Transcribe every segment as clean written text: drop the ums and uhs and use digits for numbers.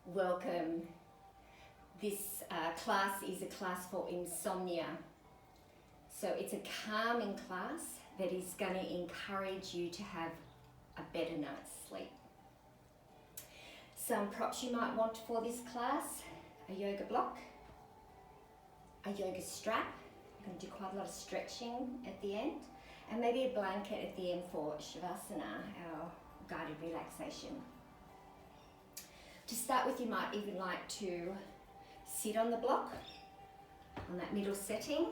Welcome. This class is a class for insomnia. So it's a calming class that is going to encourage you to have a better night's sleep. Some props you might want for this class: a yoga block, a yoga strap. I'm going to do quite a lot of stretching at the end, and maybe a blanket at the end for Svasana, our guided relaxation. To start with, you might even like to sit on the block, on that middle setting,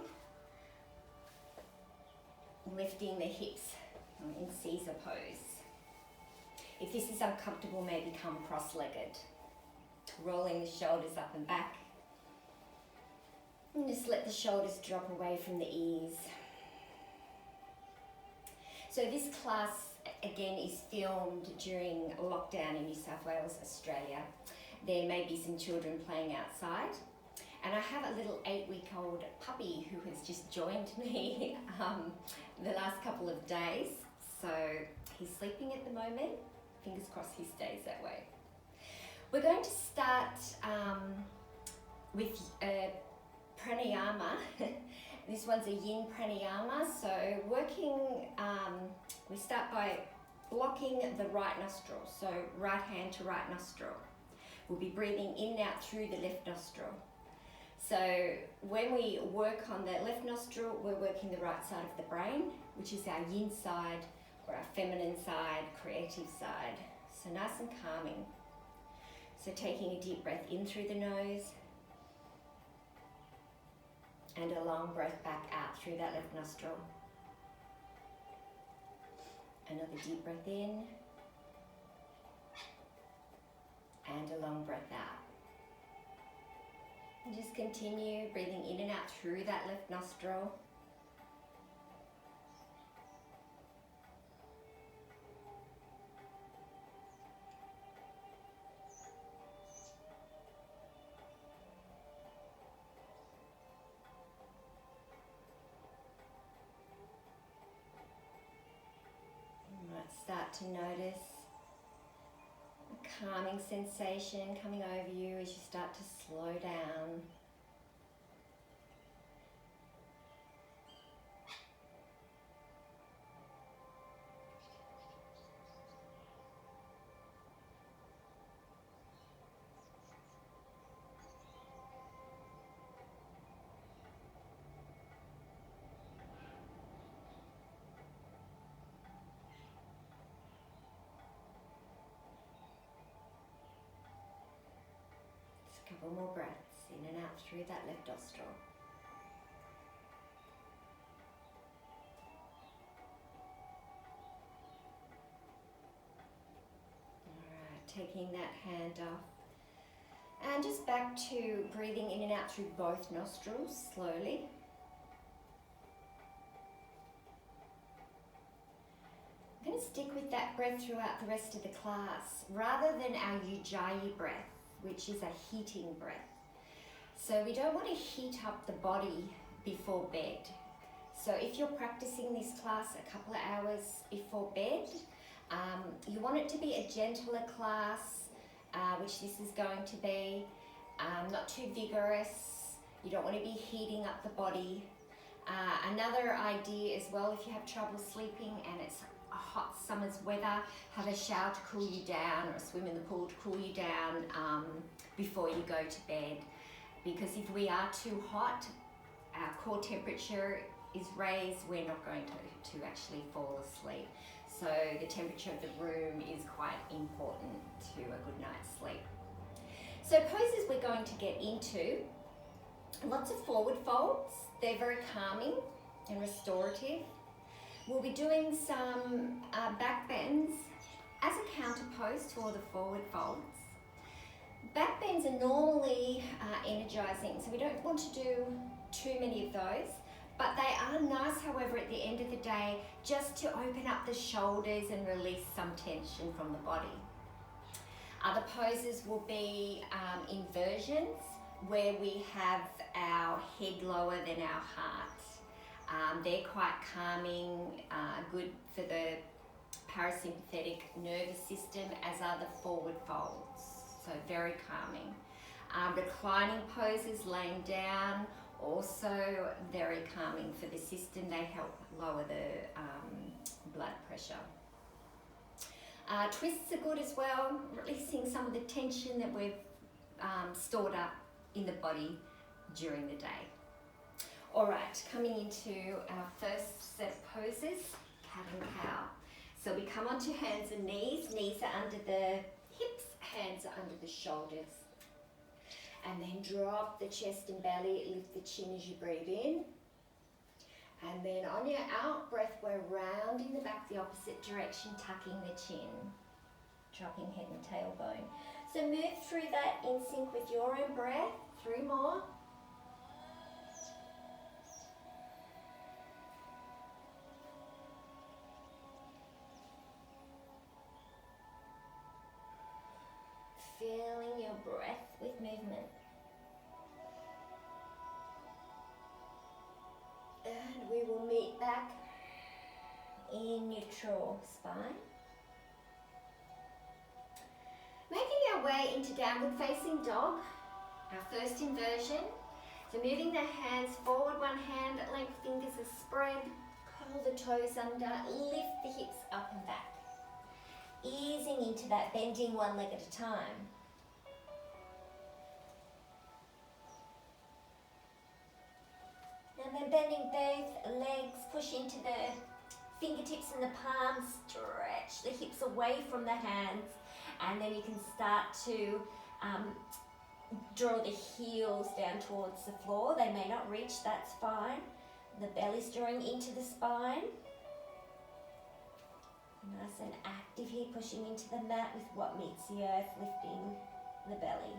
lifting the hips in Caesar pose. If this is uncomfortable, maybe come cross-legged, rolling the shoulders up and back. And just let the shoulders drop away from the ears. So this class, again, is filmed during lockdown in New South Wales, Australia. There may be some children playing outside. And I have a little 8-week-old puppy who has just joined me the last couple of days. So he's sleeping at the moment. Fingers crossed he stays that way. We're going to start with Pranayama. This one's a yin pranayama. So we start by blocking the right nostril. So right hand to right nostril. We'll be breathing in and out through the left nostril. So when we work on the left nostril, we're working the right side of the brain, which is our yin side or our feminine side, creative side. So nice and calming. So taking a deep breath in through the nose and a long breath back out through that left nostril. Another deep breath in and a long breath out. And just continue breathing in and out through that left nostril. You might start to notice a calming sensation coming over you as you start to slow down. Couple more breaths in and out through that left nostril. Alright, taking that hand off. And just back to breathing in and out through both nostrils slowly. I'm going to stick with that breath throughout the rest of the class, rather than our Ujjayi breath, which is a heating breath. So we don't want to heat up the body before bed. So if you're practicing this class a couple of hours before bed, you want it to be a gentler class, which this is going to be, not too vigorous. You don't want to be heating up the body. Another idea as well, if you have trouble sleeping and it's a hot summer's weather, have a shower to cool you down or a swim in the pool to cool you down before you go to bed. Because if we are too hot, our core temperature is raised, we're not going to actually fall asleep. So the temperature of the room is quite important to a good night's sleep. So poses we're going to get into, lots of forward folds. They're very calming and restorative. We'll be doing some back bends as a counter pose to all the forward folds. Back bends are normally energizing, so we don't want to do too many of those, but they are nice, however, at the end of the day, just to open up the shoulders and release some tension from the body. Other poses will be inversions, where we have our head lower than our heart. They're quite calming, good for the parasympathetic nervous system, as are the forward folds. so very calming. Reclining poses, laying down, also very calming for the system. They help lower the blood pressure. Twists are good as well, releasing some of the tension that we've stored up in the body during the day. All right, coming into our first set of poses, cat and cow. So we come onto hands and knees. Knees are under the hips, hands are under the shoulders. And then drop the chest and belly, lift the chin as you breathe in. And then on your out breath, we're rounding the back the opposite direction, tucking the chin, dropping head and tailbone. So move through that in sync with your own breath. 3 more. Filling your breath with movement. And we will meet back in neutral spine. Making our way into downward facing dog, our first inversion. So moving the hands forward, one hand at length, fingers are spread, curl the toes under, lift the hips up and back. Easing into that, bending one leg at a time. And then bending both legs, push into the fingertips and the palms, stretch the hips away from the hands, and then you can start to draw the heels down towards the floor. They may not reach, that's fine. The belly's drawing into the spine. Nice and active here, pushing into the mat with what meets the earth, lifting the belly.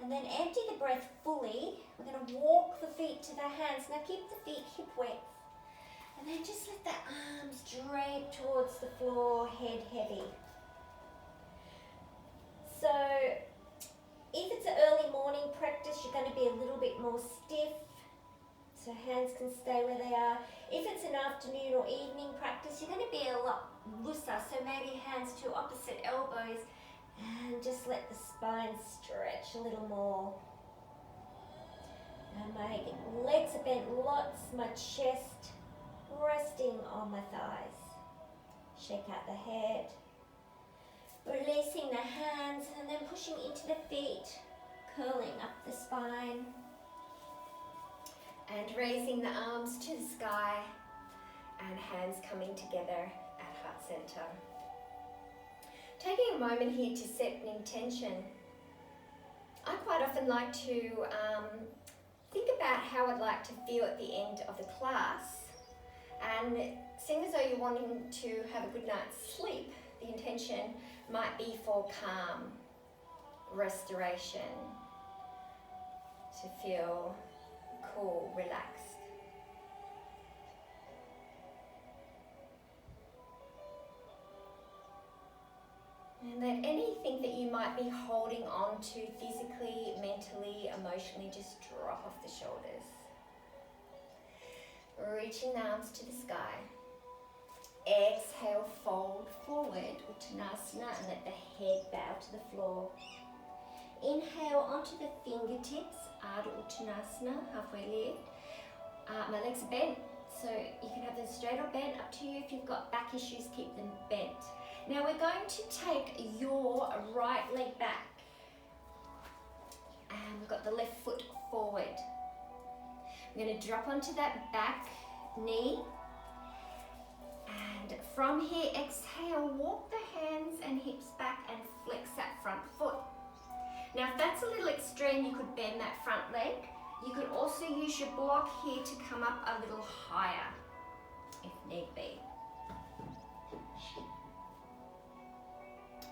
And then empty the breath fully. We're going to walk the feet to the hands. Now keep the feet hip width. And then just let the arms drape towards the floor, head heavy. So if it's an early morning practice, you're going to be a little bit more stiff. So hands can stay where they are. If it's an afternoon or evening practice, you're going to be a lot looser. So maybe hands to opposite elbows and just let the spine stretch a little more. And my legs are bent lots, my chest resting on my thighs. Shake out the head. Releasing the hands and then pushing into the feet, curling up the spine. And raising the arms to the sky and hands coming together at heart center. Taking a moment here to set an intention. I quite often like to think about how I'd like to feel at the end of the class. And seeing as though you're wanting to have a good night's sleep, the intention might be for calm, restoration, to feel cool, relaxed. And that anything that you might be holding on to physically, mentally, emotionally, just drop off the shoulders. Reaching the arms to the sky. Exhale, fold forward, Uttanasana, and let the head bow to the floor. Inhale onto the fingertips, Ardha Uttanasana, halfway lift. My legs are bent, so you can have them straight or bent, up to you. If you've got back issues, keep them bent. Now we're going to take your right leg back, and we've got the left foot forward. I'm going to drop onto that back knee, and from here, exhale, walk the hands and hips back and flex that front foot. Now if that's a little extreme, you could bend that front leg. You could also use your block here to come up a little higher, if need be.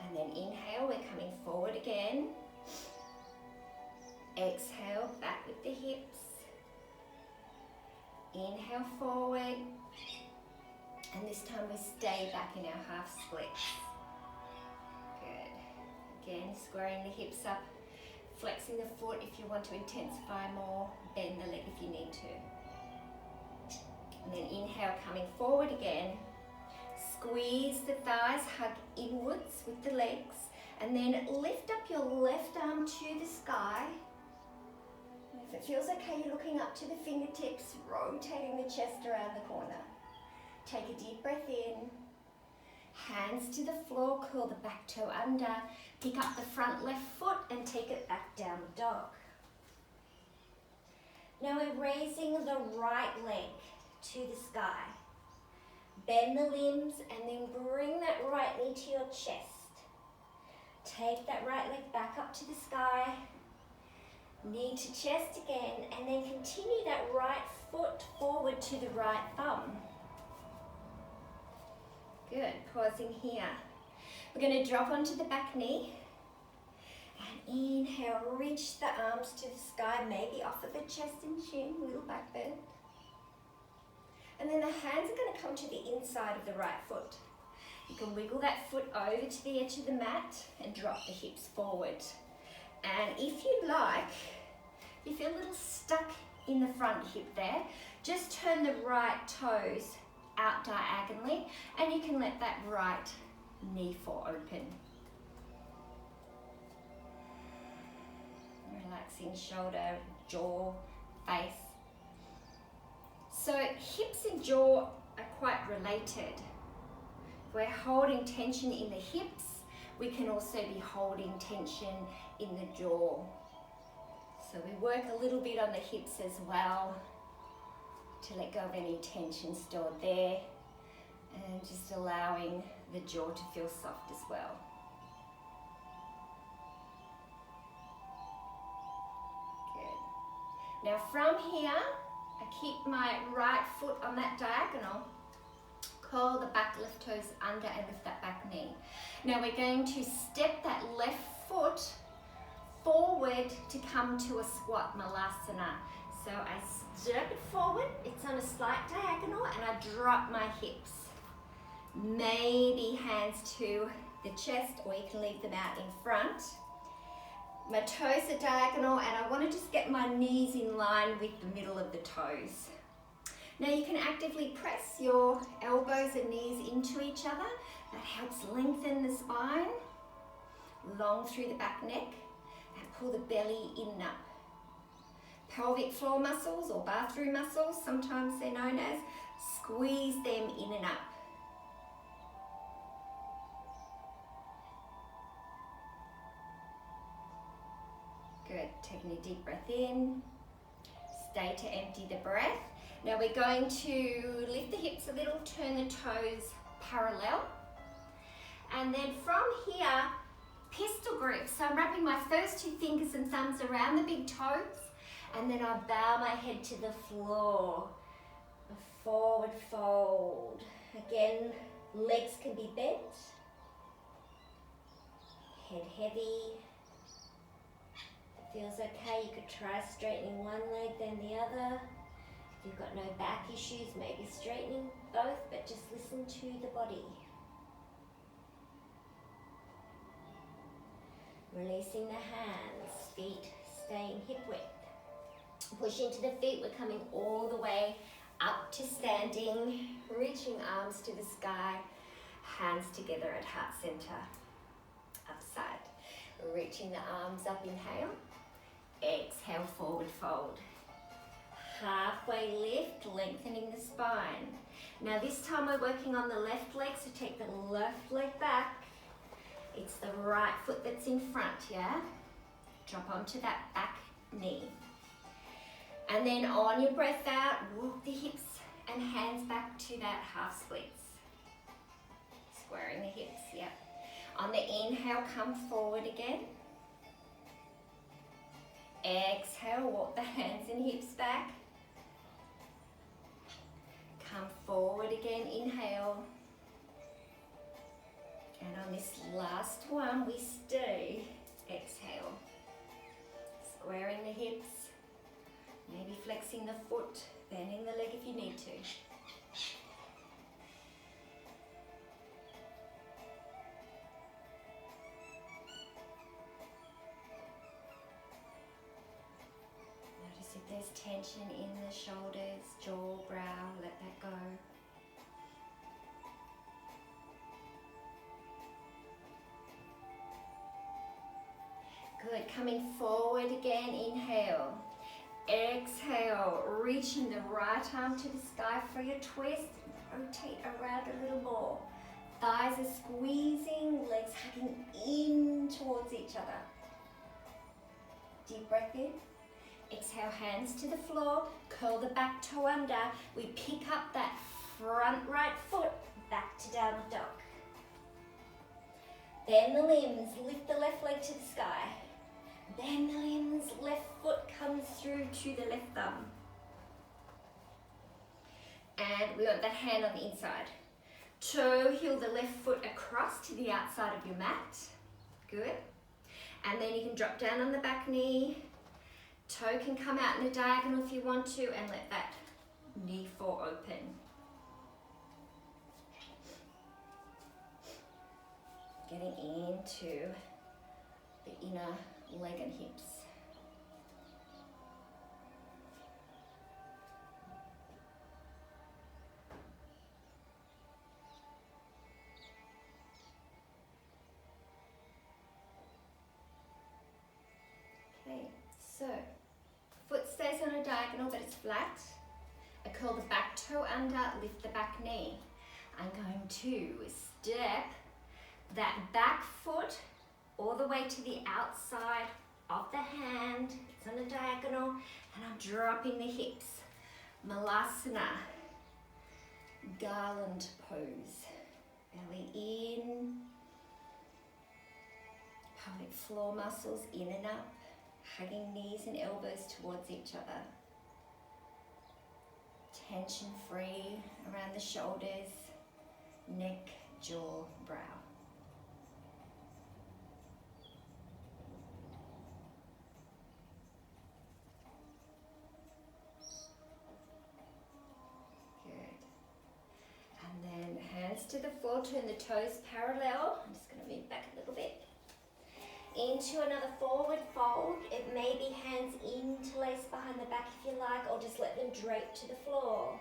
And then inhale, we're coming forward again. Exhale, back with the hips. Inhale forward. And this time we stay back in our half splits. Good. Again, squaring the hips up, flexing the foot if you want to intensify more, bend the leg if you need to. And then inhale, coming forward again. Squeeze the thighs, hug inwards with the legs, And then lift up your left arm to the sky. And if it feels okay, you're looking up to the fingertips, rotating the chest around the corner. Take a deep breath in. Hands to the floor, curl the back toe under. Pick up the front left foot and take it back down dog. Now we're raising the right leg to the sky. Bend the limbs and then bring that right knee to your chest. Take that right leg back up to the sky. Knee to chest again, and then continue that right foot forward to the right thumb. Good, pausing here. We're going to drop onto the back knee. And inhale, reach the arms to the sky, maybe off of the chest and chin, little back bend. And then the hands are going to come to the inside of the right foot. You can wiggle that foot over to the edge of the mat and drop the hips forward. And if you'd like, if you feel a little stuck in the front hip there, just turn the right toes out diagonally and you can let that right knee fall open. Relaxing shoulder, jaw, face. So hips and jaw are quite related. If we're holding tension in the hips, we can also be holding tension in the jaw. So we work a little bit on the hips as well to let go of any tension stored there, and just allowing the jaw to feel soft as well. Good. Now from here, I keep my right foot on that diagonal. Curl the back left toes under and lift that back knee. Now we're going to step that left foot forward to come to a squat Malasana. So I step it forward, it's on a slight diagonal, and I drop my hips. Maybe hands to the chest, or you can leave them out in front. My toes are diagonal, and I want to just get my knees in line with the middle of the toes. Now you can actively press your elbows and knees into each other. That helps lengthen the spine, long through the back neck, and pull the belly in and up. Pelvic floor muscles, or bathroom muscles, sometimes they're known as, squeeze them in and up. Good, taking a deep breath in. Stay to empty the breath. Now we're going to lift the hips a little, turn the toes parallel. And then from here, pistol grip. So I'm wrapping my first two fingers and thumbs around the big toes, and then I bow my head to the floor. A forward fold. Again, legs can be bent. Head heavy. If it feels okay, you could try straightening one leg then the other. If you've got no back issues, maybe straightening both, but just listen to the body. Releasing the hands, feet staying hip width. Push into the feet, we're coming all the way up to standing, reaching arms to the sky, hands together at heart center. Upside. Reaching the arms up, inhale. Exhale, forward fold. Halfway lift, lengthening the spine. Now this time we're working on the left leg, so take the left leg back. It's the right foot that's in front, yeah? Drop onto that back knee. And then on your breath out, walk the hips and hands back to that half splits. Squaring the hips, yep. On the inhale, come forward again. Exhale, walk the hands and hips back. Come forward again, inhale. And on this last one, we stay. Exhale. Squaring the hips. Maybe flexing the foot, bending the leg if you need to. Notice if there's tension in the shoulders, jaw, brow, let that go. Good, coming forward again, inhale. Exhale, reaching the right arm to the sky for your twist. Rotate around a little more. Thighs are squeezing, legs hugging in towards each other. Deep breath in. Exhale, hands to the floor. Curl the back toe under. We pick up that front right foot back to downward dog. Bend the limbs, lift the left leg to the sky. Bend the limbs, left foot comes through to the left thumb. And we want that hand on the inside. Toe heel the left foot across to the outside of your mat. Good. And then you can drop down on the back knee. Toe can come out in a diagonal if you want to, and let that knee fall open. Getting into the inner leg and hips. Okay, so foot stays on a diagonal but it's flat. I curl the back toe under, lift the back knee. I'm going to step that back foot all the way to the outside of the hand. It's on a diagonal, and I'm dropping the hips. Malasana, Garland pose. Belly in, pelvic floor muscles in and up, hugging knees and elbows towards each other. Tension free around the shoulders, neck, jaw, brow. To the floor, turn the toes parallel. I'm just going to move back a little bit. Into another forward fold. It may be hands interlaced behind the back if you like, or just let them drape to the floor.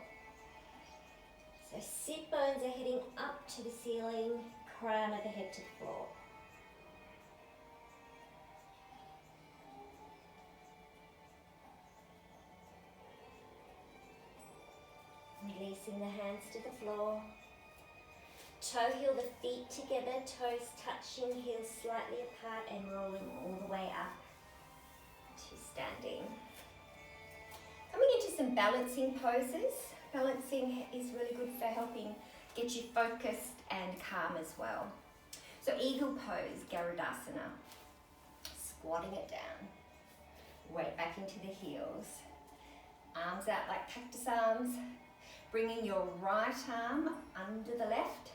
So sit bones are heading up to the ceiling, crown of the head to the floor. Releasing the hands to the floor. Toe heel the feet together, toes touching, heels slightly apart, and rolling all the way up to standing. Coming into some balancing poses. Balancing is really good for helping get you focused and calm as well. So eagle pose, Garadasana. Squatting it down. Weight back into the heels. Arms out like cactus arms. Bringing your right arm under the left.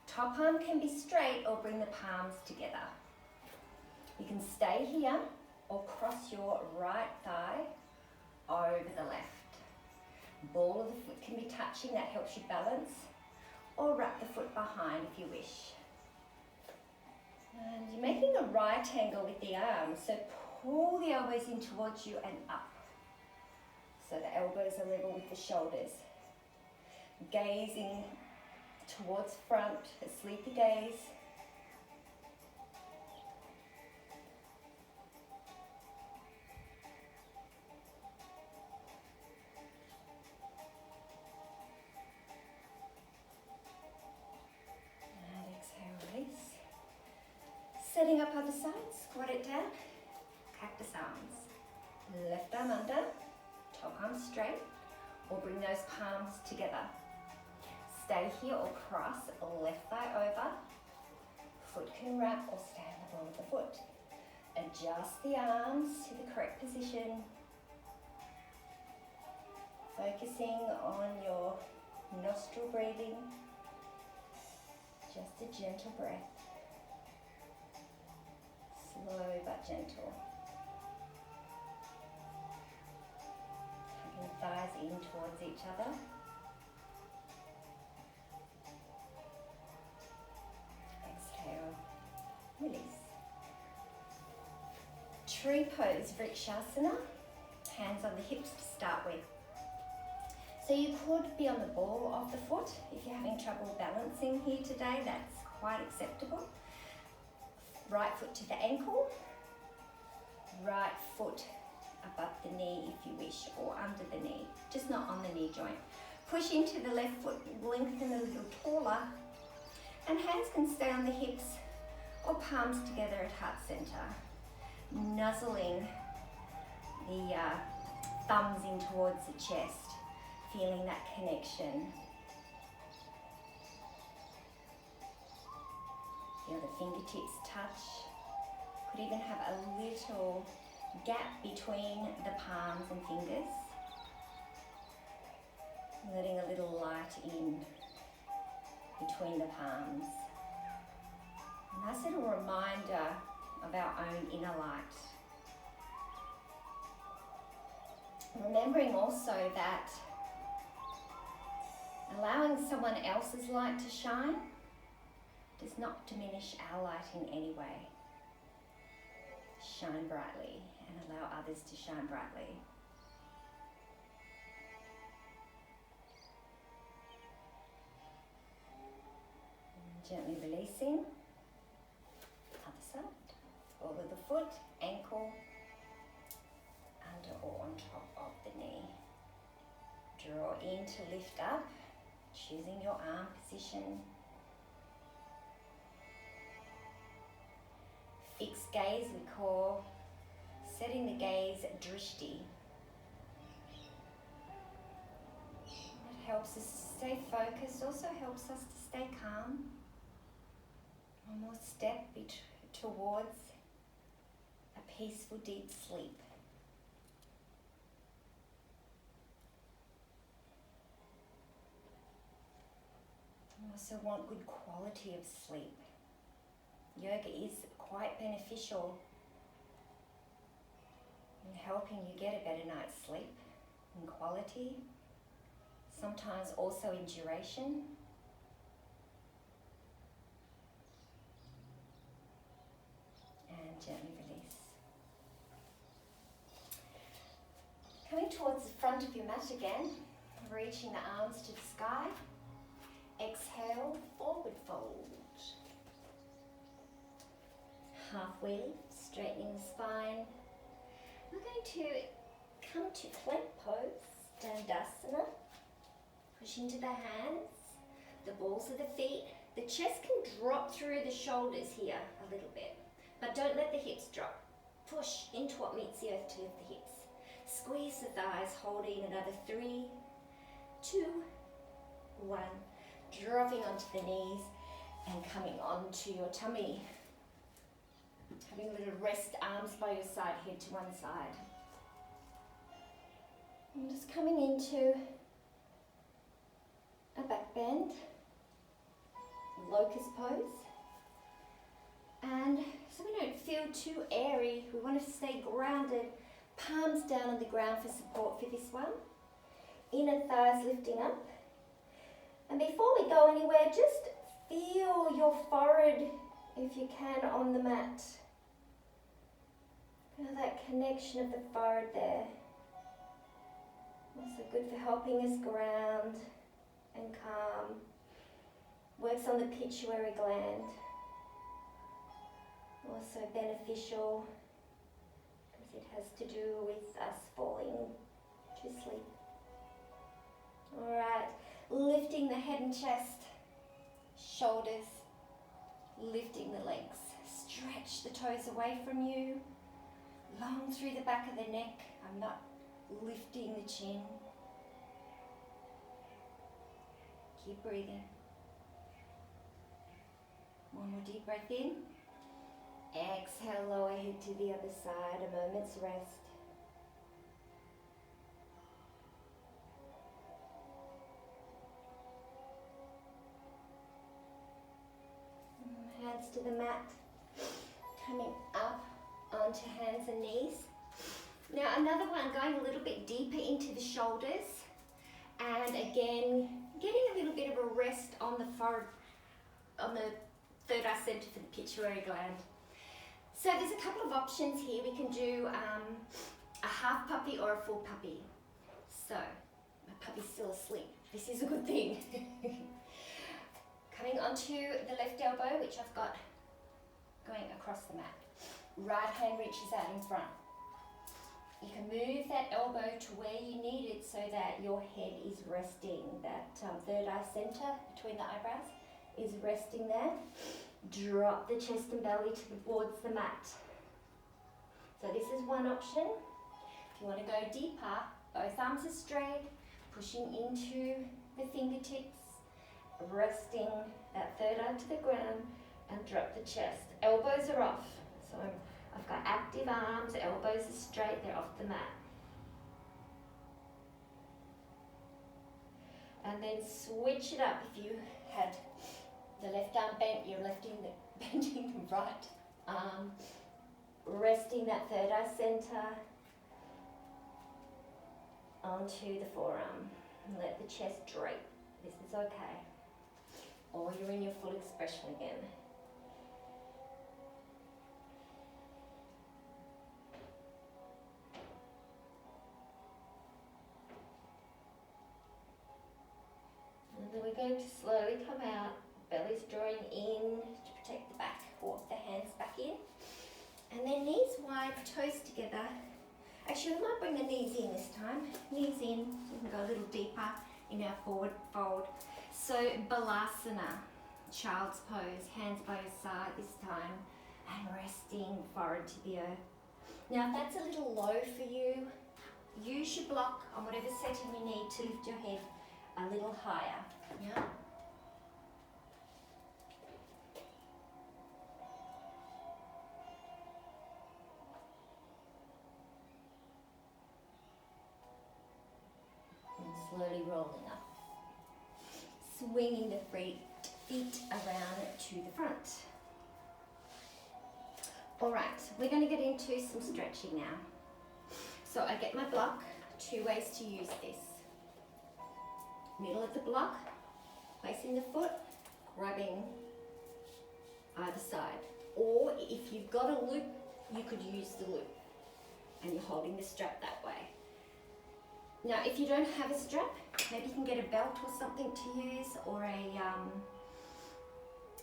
Top arm can be straight or bring the palms together. You can stay here or cross your right thigh over the left. Ball of the foot can be touching, that helps you balance, or wrap the foot behind if you wish. And you're making a right angle with the arms, so pull the elbows in towards you and up. So the elbows are level with the shoulders. Gazing towards front, a sleepy gaze. And exhale, release. Setting up other side, squat it down, cactus arms. Left arm under, top arm straight, or bring those palms together. Stay here or cross, left thigh over. Foot can wrap or stay on the ball of the foot. Adjust the arms to the correct position. Focusing on your nostril breathing. Just a gentle breath. Slow but gentle. Tucking the thighs in towards each other. Release. Tree pose, Vrikshasana. Hands on the hips to start with. So you could be on the ball of the foot. If you're having trouble balancing here today, that's quite acceptable. Right foot to the ankle. right foot above the knee if you wish, or under the knee, just not on the knee joint. Push into the left foot, lengthen a little taller, and hands can stay on the hips or palms together at heart center, nuzzling the thumbs in towards the chest, feeling that connection. Feel the fingertips touch. Could even have a little gap between the palms and fingers. Letting a little light in between the palms. A nice little reminder of our own inner light. Remembering also that allowing someone else's light to shine does not diminish our light in any way. Shine brightly and allow others to shine brightly. And gently releasing. Other side. All of the foot, ankle, under or on top of the knee. Draw in to lift up, choosing your arm position. Fixed gaze we call, setting the gaze drishti. It helps us to stay focused, also helps us to stay calm. One more step towards a peaceful deep sleep. We also want good quality of sleep. Yoga is quite beneficial in helping you get a better night's sleep in quality, sometimes also in duration. And gently release. Coming towards the front of your mat again, reaching the arms to the sky. Exhale, forward fold. Halfway lift, straightening the spine. We're going to come to plank pose, Garadasana. Push into the hands, the balls of the feet. The chest can drop through the shoulders here a little bit, but don't let the hips drop. Push into what meets the earth to lift the hips. Squeeze the thighs, holding another 3, 2, 1. Dropping onto the knees and coming onto your tummy. Having a little rest, arms by your side, head to one side. And just coming into a back bend, locust pose. And so we don't feel too airy, we want to stay grounded. Palms down on the ground for support for this one. Inner thighs lifting up. And before we go anywhere, just feel your forehead, if you can, on the mat. Feel that connection of the forehead there. Also good for helping us ground and calm. Works on the pituitary gland. Also beneficial because it has to do with us falling to sleep. Alright, lifting the head and chest, shoulders, lifting the legs. Stretch the toes away from you. Long through the back of the neck. I'm not lifting the chin. Keep breathing. One more deep breath in. Exhale, lower head to the other side. A moment's rest. Hands to the mat. Coming up onto hands and knees. Now another one, going a little bit deeper into the shoulders, and again getting a little bit of a rest on the forehead, on the third eye center for the pituitary gland. So there's a couple of options here. We can do a half puppy or a full puppy. So my puppy's still asleep. This is a good thing. Coming onto the left elbow, which I've got going across the mat. Right hand reaches out in front. You can move that elbow to where you need it so that your head is resting. That third eye center between the eyebrows is resting there. Drop the chest and belly towards the mat. So this is one option. If you want to go deeper, both arms are straight, pushing into the fingertips, resting that third eye to the ground, and drop the chest. Elbows are off. So I've got active arms, elbows are straight, they're off the mat. And then switch it up. If you had the left arm bent, you're bending the right arm, resting that third eye center onto the forearm. And let the chest drape. This is okay. Or you're in your full expression again. And then we're going to slowly come out. Belly's drawing in to protect the back. Walk the hands back in. And then knees wide, toes together. Actually, we might bring the knees in this time. Knees in, so we can go a little deeper in our forward fold. So Balasana, child's pose, hands by your side this time, and resting forward to the earth. Now, if that's a little low for you, use your block on whatever setting you need to lift your head a little higher. Yeah. Slowly rolling up. Swinging the feet around to the front. Alright, we're going to get into some stretching now. So I get my block, two ways to use this. Middle of the block, placing the foot, grabbing either side. Or if you've got a loop, you could use the loop. And you're holding the strap that way. Now, if you don't have a strap, maybe you can get a belt or something to use, or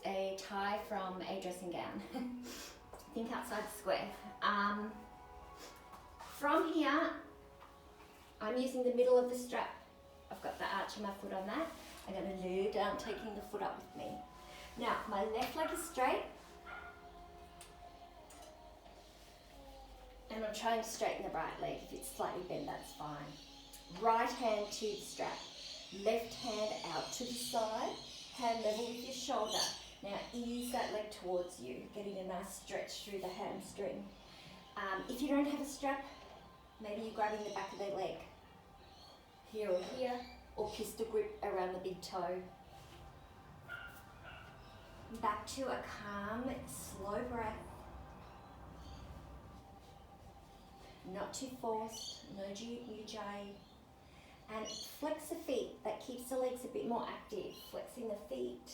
a tie from a dressing gown. Think outside the square. From here, I'm using the middle of the strap. I've got the arch of my foot on that. I'm going to lay down, taking the foot up with me. Now, my left leg is straight. And I'm trying to straighten the right leg. If it's slightly bent, that's fine. Right hand to the strap, left hand out to the side, hand level with your shoulder. Now ease that leg towards you, getting a nice stretch through the hamstring. If you don't have a strap, maybe you're grabbing the back of the leg, here, or pistol grip around the big toe. Back to a calm, slow breath. Not too forced, no ujjayi. And flex the feet, that keeps the legs a bit more active. Flexing the feet,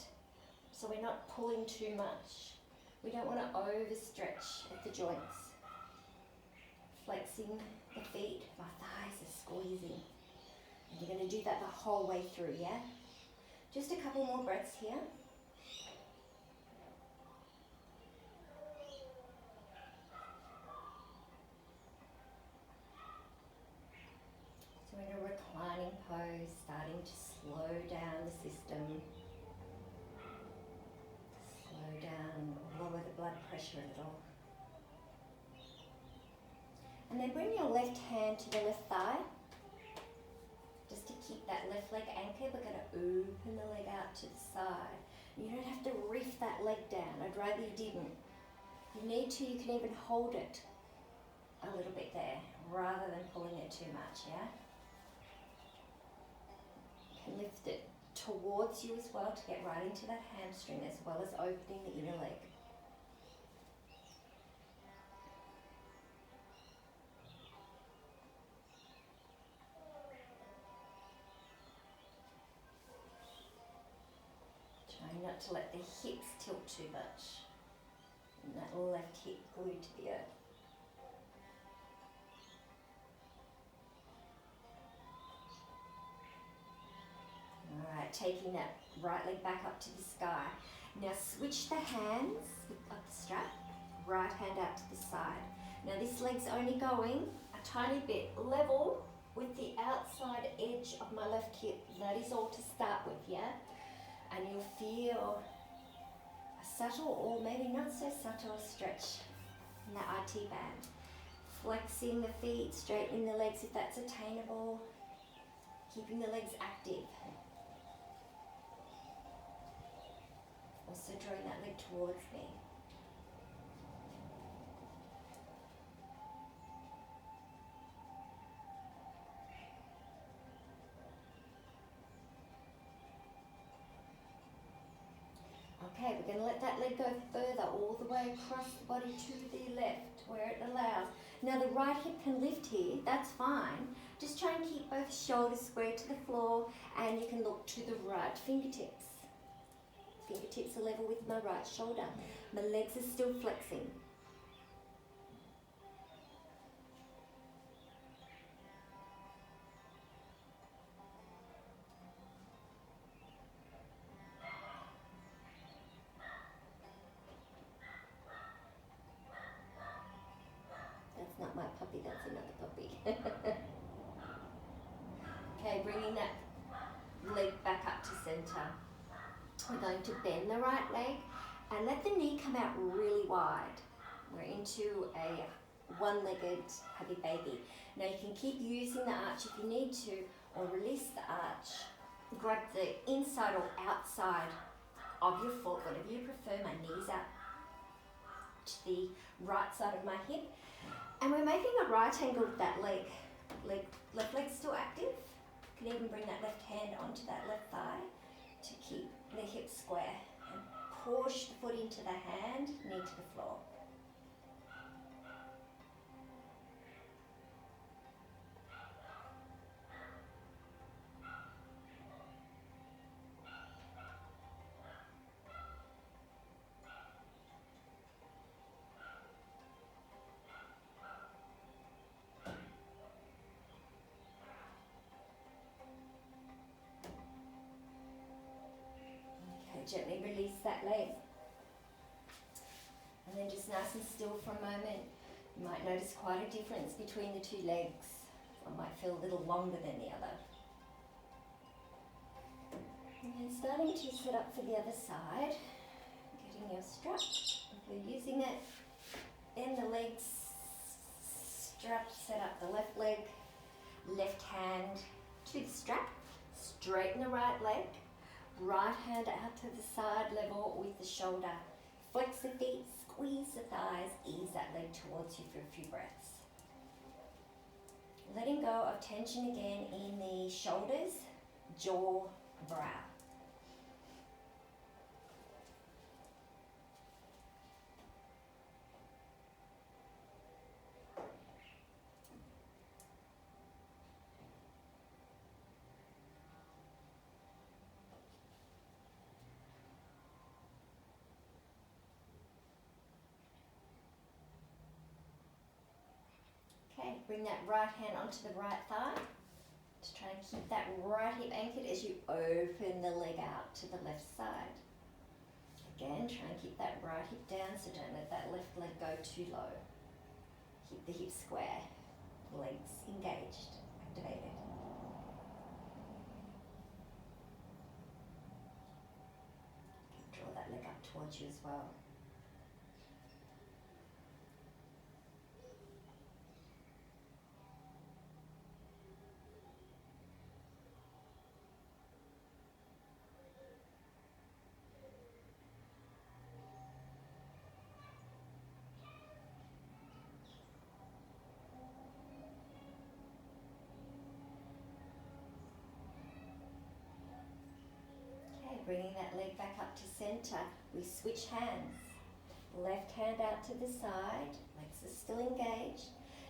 so we're not pulling too much. We don't want to overstretch at the joints. Flexing the feet, my thighs are squeezing. And you're going to do that the whole way through, yeah? Just a couple more breaths here. In a reclining pose, starting to slow down the system, slow down, lower the blood pressure a little. And then bring your left hand to the left thigh, just to keep that left leg anchored. We're going to open the leg out to the side. You don't have to reef that leg down, I'd rather you didn't. If you need to, you can even hold it a little bit there, rather than pulling it too much, yeah? Lift it towards you as well to get right into that hamstring, as well as opening the inner leg. Try not to let the hips tilt too much. And that left hip glued to the earth. Alright, taking that right leg back up to the sky. Now switch the hands, up the strap, right hand out to the side. Now this leg's only going a tiny bit level with the outside edge of my left hip. That is all to start with, yeah? And you'll feel a subtle or maybe not so subtle stretch in that IT band. Flexing the feet, straightening the legs if that's attainable, keeping the legs active. Also drawing that leg towards me. Okay, we're going to let that leg go further, all the way across the body to the left, where it allows. Now the right hip can lift here, that's fine. Just try and keep both shoulders square to the floor, and you can look to the right fingertips. Fingertips are level with my right shoulder. My legs are still flexing. That's not my puppy, that's another puppy. Okay, bringing that leg back up to center. We're going to bend the right leg and let the knee come out really wide. We're into a one-legged happy baby. Now you can keep using the arch if you need to, or release the arch. Grab the inside or outside of your foot, whatever you prefer. My knees out to the right side of my hip. And we're making a right angle with that leg. Left leg still active. You can even bring that left hand onto that left thigh to keep the hips square. And push the foot into the hand, knee to the floor. Gently release that leg. And then just nice and still for a moment. You might notice quite a difference between the two legs. One might feel a little longer than the other. And then starting to set up for the other side. Getting your strap, if you're using it. Bend the legs, strap, set up the left leg. Left hand to the strap. Straighten the right leg. Right hand out to the side level with the shoulder. Flex the feet, squeeze the thighs, ease that leg towards you for a few breaths. Letting go of tension again in the shoulders, jaw, brow. Okay, bring that right hand onto the right thigh. Just try and keep that right hip anchored as you open the leg out to the left side. Again, try and keep that right hip down, so don't let that left leg go too low. Keep the hips square, legs engaged, activated. Draw that leg up towards you as well. Bringing that leg back up to center, we switch hands. Left hand out to the side, legs are still engaged.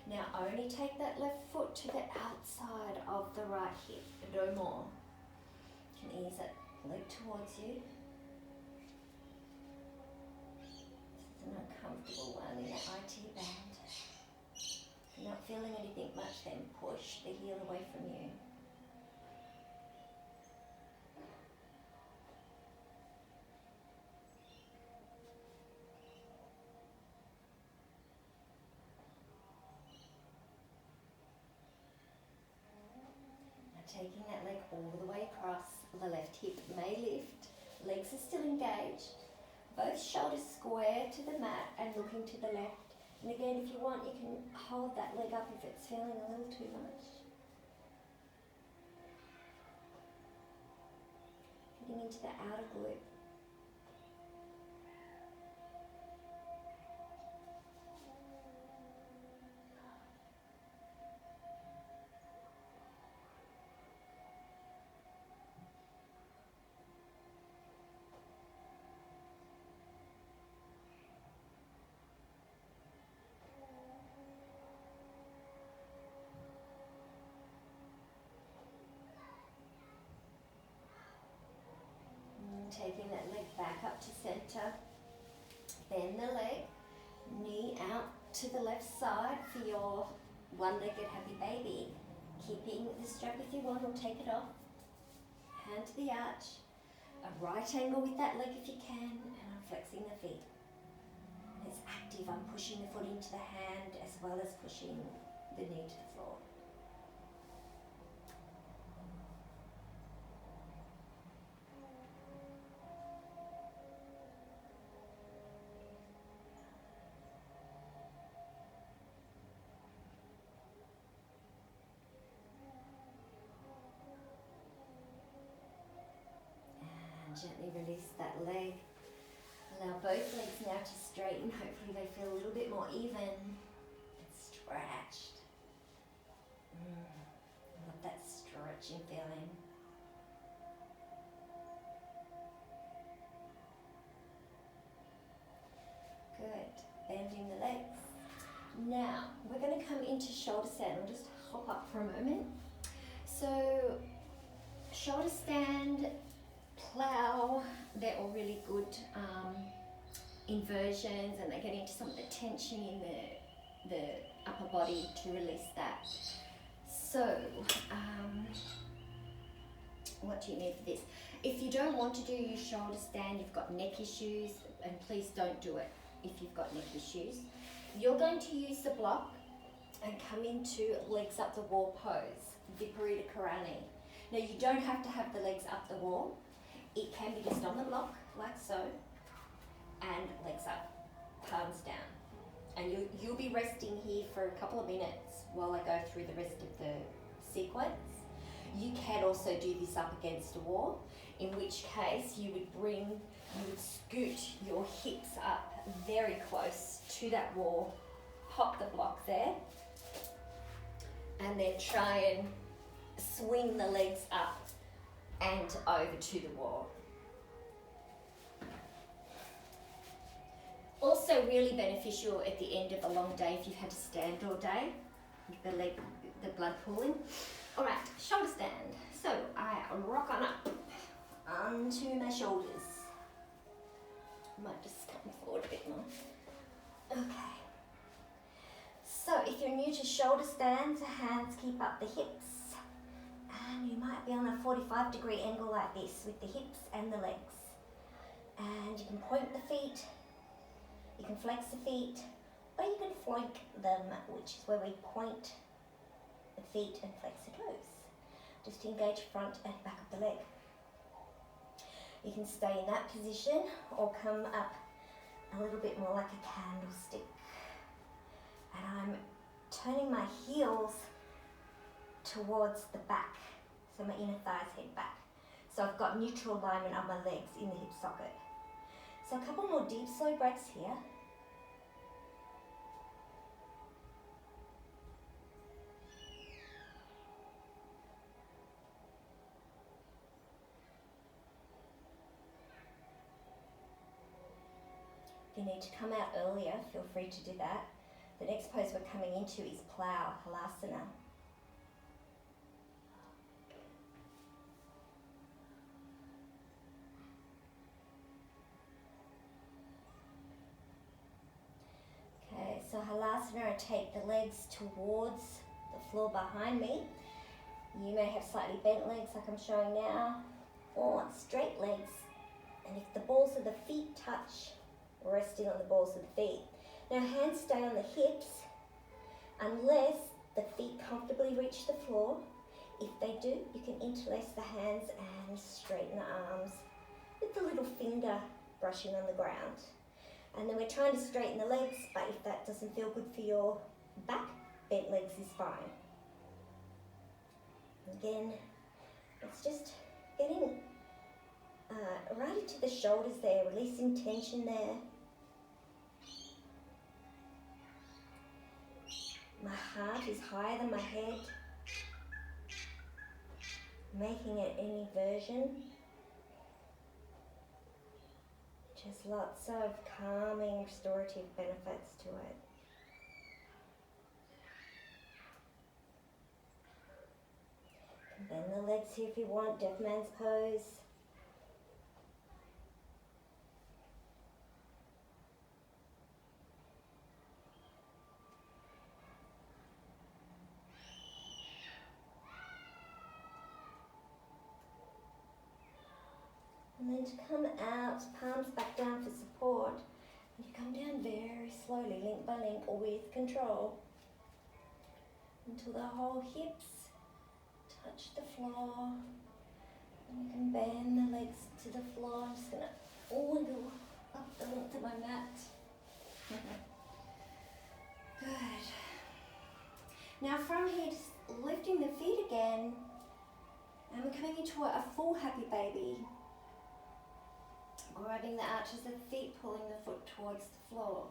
Now only take that left foot to the outside of the right hip, no more. You can ease that leg towards you. This is an uncomfortable one in the IT band. If you're not feeling anything much, then push the heel away from you. Taking that leg all the way across, the left hip may lift, legs are still engaged, both shoulders square to the mat and looking to the left. And again, if you want, you can hold that leg up if it's feeling a little too much. Getting into the outer glute. Taking that leg back up to center, bend the leg, knee out to the left side for your one-legged happy baby. Keeping the strap if you want, or take it off. Hand to the arch, a right angle with that leg if you can, and I'm flexing the feet. It's active, I'm pushing the foot into the hand as well as pushing the knee to the floor. Gently release that leg. Allow both legs now to straighten. Hopefully they feel a little bit more even and stretched. I love that stretching feeling. Good. Bending the legs. Now we're going to come into shoulder stand. We'll just hop up for a moment. So shoulder stand, plough, they're all really good inversions, and they get into some of the tension in the upper body to release that. So, what do you need for this? If you don't want to do your shoulder stand, you've got neck issues, and please don't do it if you've got neck issues. You're going to use the block and come into legs up the wall pose, Viparita Karani. Now you don't have to have the legs up the wall. It can be just on the block, like so, and legs up, palms down. And you'll be resting here for a couple of minutes while I go through the rest of the sequence. You can also do this up against a wall, in which case you would scoot your hips up very close to that wall, pop the block there, and then try and swing the legs up and over to the wall. Also really beneficial at the end of a long day if you've had to stand all day with the blood pooling. All right, shoulder stand. So I rock on up onto my shoulders. Might just come forward a bit more. Okay. So if you're new to shoulder stands, hands keep up the hips. And you might be on a 45-degree angle like this with the hips and the legs. And you can point the feet, you can flex the feet, or you can flank them, which is where we point the feet and flex the toes. Just to engage front and back of the leg. You can stay in that position or come up a little bit more like a candlestick. And I'm turning my heels towards the back. So my inner thighs head back. So I've got neutral alignment of my legs in the hip socket. So a couple more deep, slow breaths here. If you need to come out earlier, feel free to do that. The next pose we're coming into is Plough Halasana. So Halasana, I take the legs towards the floor behind me. You may have slightly bent legs like I'm showing now, or straight legs. And if the balls of the feet touch, resting on the balls of the feet. Now hands stay on the hips unless the feet comfortably reach the floor. If they do, you can interlace the hands and straighten the arms with the little finger brushing on the ground. And then we're trying to straighten the legs, but if that doesn't feel good for your back, bent legs is fine. Again, it's just getting right into the shoulders there, releasing tension there. My heart is higher than my head, making it an inversion. Just lots of calming, restorative benefits to it. Bend the legs here if you want, deaf man's pose. And then to come out, palms back down for support. And you come down very slowly, link by link, or with control, until the whole hips touch the floor. And you can bend the legs to the floor. I'm just going to wiggle up the length of my mat. Good. Now from here, just lifting the feet again, and we're coming into a full happy baby. Grabbing the arches of the feet, pulling the foot towards the floor.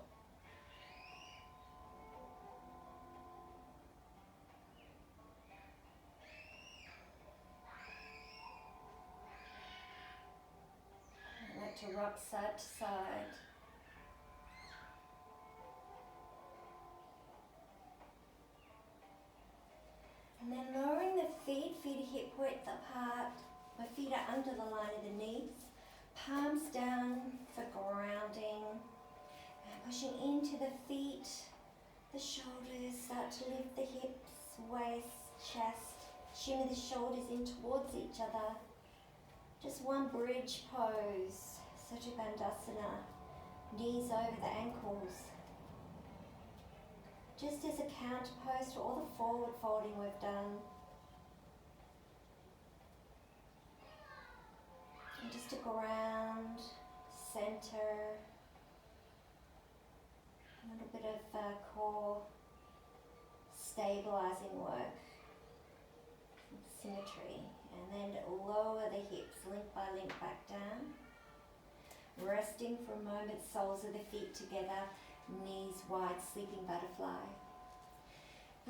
I like to rock side to side. And then lowering the feet are hip width apart. My feet are under the line of the knees. Palms down for grounding. And pushing into the feet, the shoulders, start to lift the hips, waist, chest. Shimmy the shoulders in towards each other. Just one bridge pose, Balasana. Knees over the ankles. Just as a counter pose to all the forward folding we've done. And just to ground, center, a little bit of core stabilizing work, symmetry, and then lower the hips, link by link back down. Resting for a moment, soles of the feet together, knees wide, sleeping butterfly.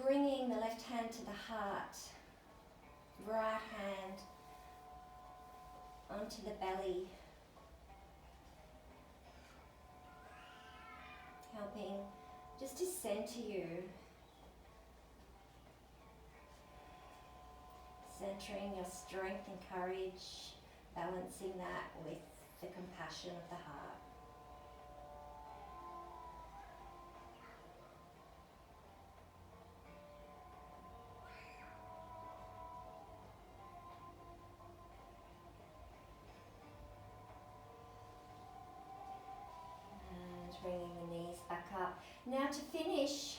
Bringing the left hand to the heart, right hand onto the belly, helping just to center you, centering your strength and courage, balancing that with the compassion of the heart. Bringing the knees back up. Now to finish,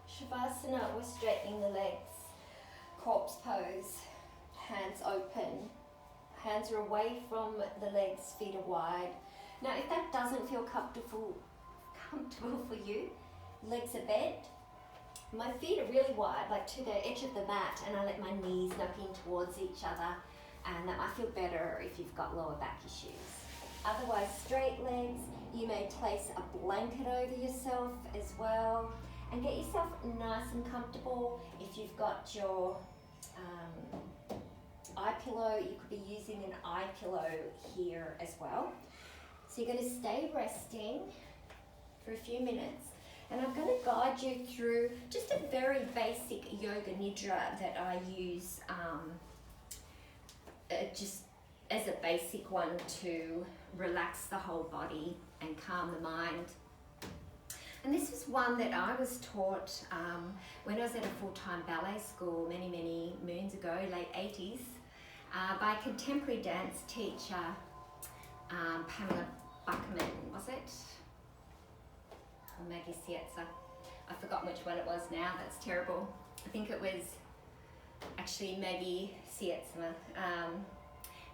Svasana, we're straightening the legs. Corpse pose, hands open. Hands are away from the legs, feet are wide. Now if that doesn't feel comfortable for you, legs are bent. My feet are really wide, like to the edge of the mat, and I let my knees knock in towards each other, and that might feel better if you've got lower back issues. Otherwise, straight legs. You may place a blanket over yourself as well, and get yourself nice and comfortable. If you've got your eye pillow, you could be using an eye pillow here as well. So you're going to stay resting for a few minutes, and I'm going to guide you through just a very basic Yoga Nidra that I use just as a basic one to relax the whole body and calm the mind. And this was one that I was taught when I was at a full-time ballet school many moons ago, late 80s, by a contemporary dance teacher, Pamela Buckman, was it? Or Maggie Sietza. I've forgotten which one it was now, that's terrible. I think it was actually maybe Svasana.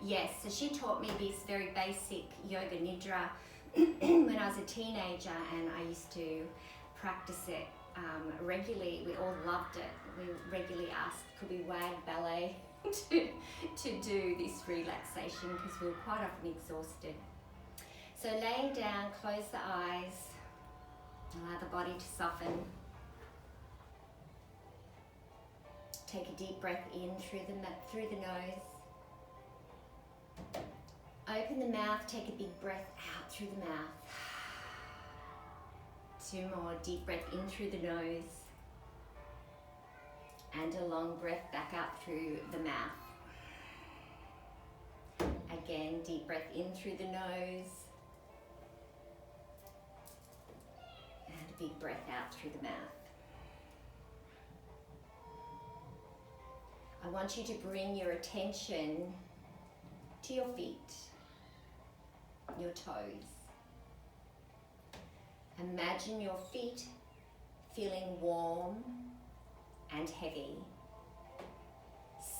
Yes, so she taught me this very basic Yoga Nidra when I was a teenager, and I used to practice it regularly. We all loved it. We regularly asked, could we wag ballet to do this relaxation, because we were quite often exhausted. So laying down, close the eyes, allow the body to soften. Take a deep breath in through the nose. Open the mouth, take a big breath out through the mouth. 2 more, deep breath in through the nose. And a long breath back out through the mouth. Again, deep breath in through the nose. And a big breath out through the mouth. I want you to bring your attention to your feet, your toes. Imagine your feet feeling warm and heavy,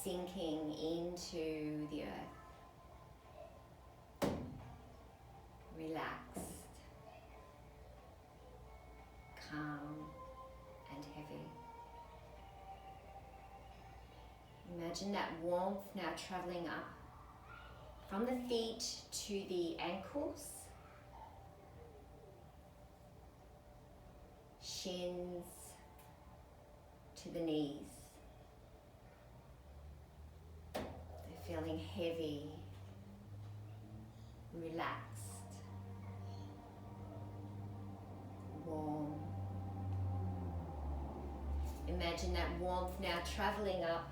sinking into the earth. Relaxed, calm and heavy. Imagine that warmth now traveling up from the feet to the ankles, shins to the knees. They're feeling heavy, relaxed, warm. Imagine that warmth now traveling up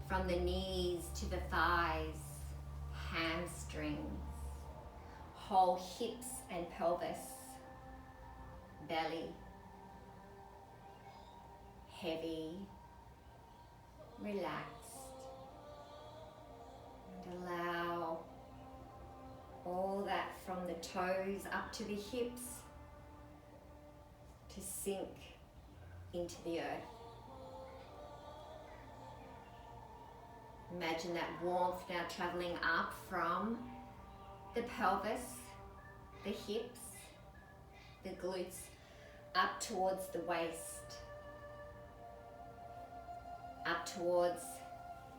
from the knees to the thighs, hamstrings, whole hips and pelvis, belly, heavy, relaxed, and allow all that from the toes up to the hips to sink into the earth. Imagine that warmth now traveling up from the pelvis, the hips, the glutes, up towards the waist, up towards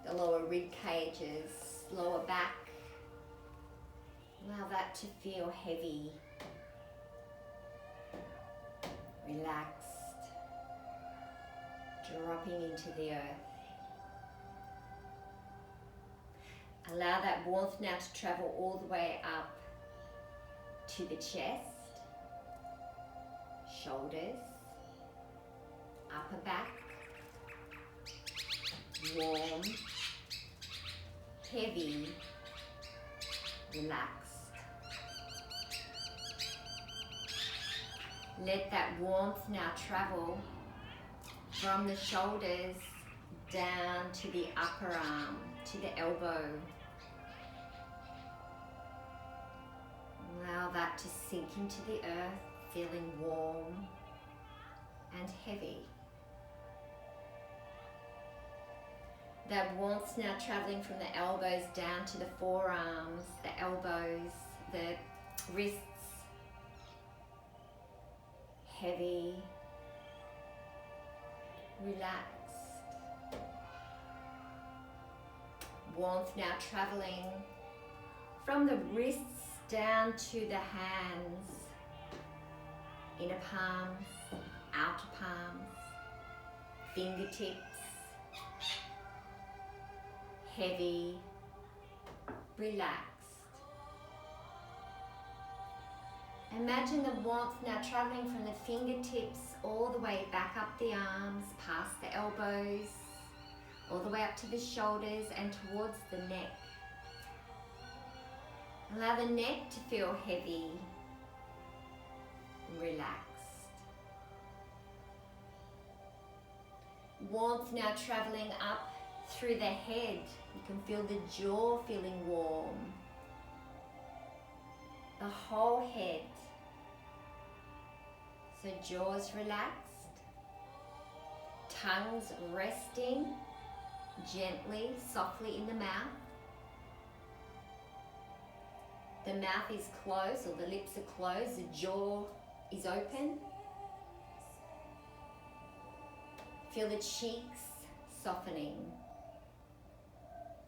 the lower rib cages, lower back. Allow that to feel heavy, relaxed, dropping into the earth. Allow that warmth now to travel all the way up to the chest, shoulders, upper back, warm, heavy, relaxed. Let that warmth now travel from the shoulders down to the upper arm, to the elbow. Allow that to sink into the earth, feeling warm and heavy. That warmth now traveling from the elbows down to the forearms, the elbows, the wrists. Heavy, relaxed. Warmth now traveling from the wrists down to the hands, inner palms, outer palms, fingertips, heavy, relaxed. Imagine the warmth now traveling from the fingertips all the way back up the arms, past the elbows, all the way up to the shoulders and towards the neck. Allow the neck to feel heavy, relaxed. Warmth now traveling up through the head. You can feel the jaw feeling warm. The whole head. So jaws relaxed, tongues resting, gently, softly in the mouth. The mouth is closed or the lips are closed, the jaw is open. Feel the cheeks softening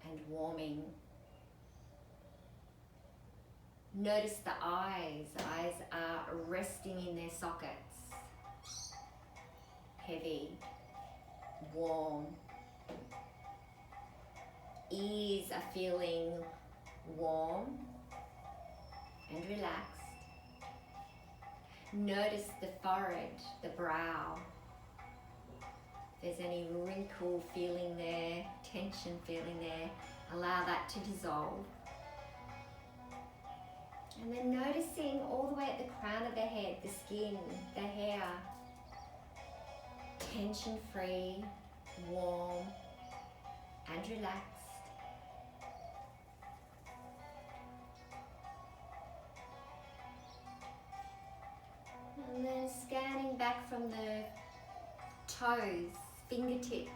and warming. Notice the eyes. The eyes are resting in their sockets. Heavy, warm. Ears are feeling warm and relaxed. Notice the forehead, the brow. If there's any wrinkle feeling there, tension feeling there, allow that to dissolve. And then noticing all the way at the crown of the head, the skin, the hair, tension free, warm and relaxed. And then scanning back from the toes, fingertips,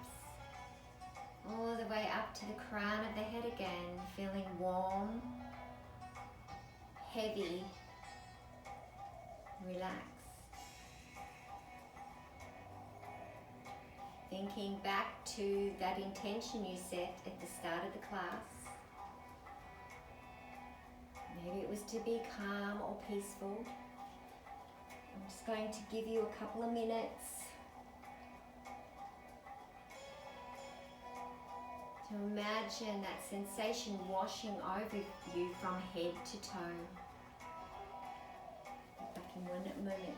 all the way up to the crown of the head again, feeling warm, heavy, relaxed. Thinking back to that intention you set at the start of the class. Maybe it was to be calm or peaceful. I'm just going to give you a couple of minutes to imagine that sensation washing over you from head to toe. Back in 1 moment.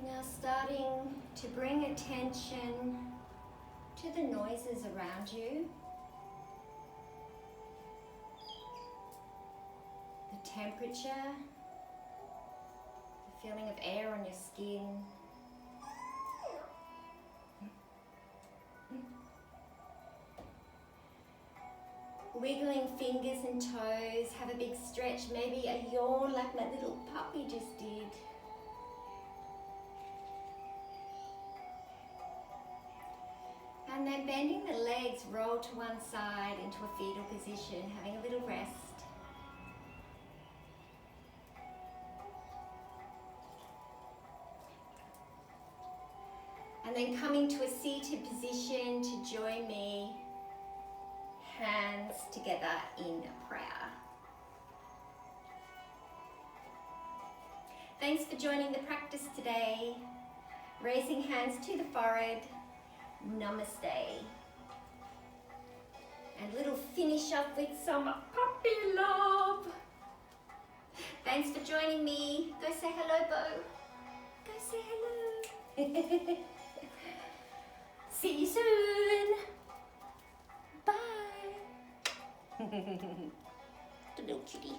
Now starting to bring attention to the noises around you, the temperature, the feeling of air on your skin, wiggling fingers and toes. Have a big stretch, maybe a yawn like my little puppy just did. And then bending the legs, roll to one side into a fetal position, having a little rest. And then coming to a seated position to join me, hands together in prayer. Thanks for joining the practice today. Raising hands to the forehead. Namaste. And little finish up with some puppy love. Thanks for joining me. Go say hello, Bo. Go say hello. See you soon. Bye. The little kitty.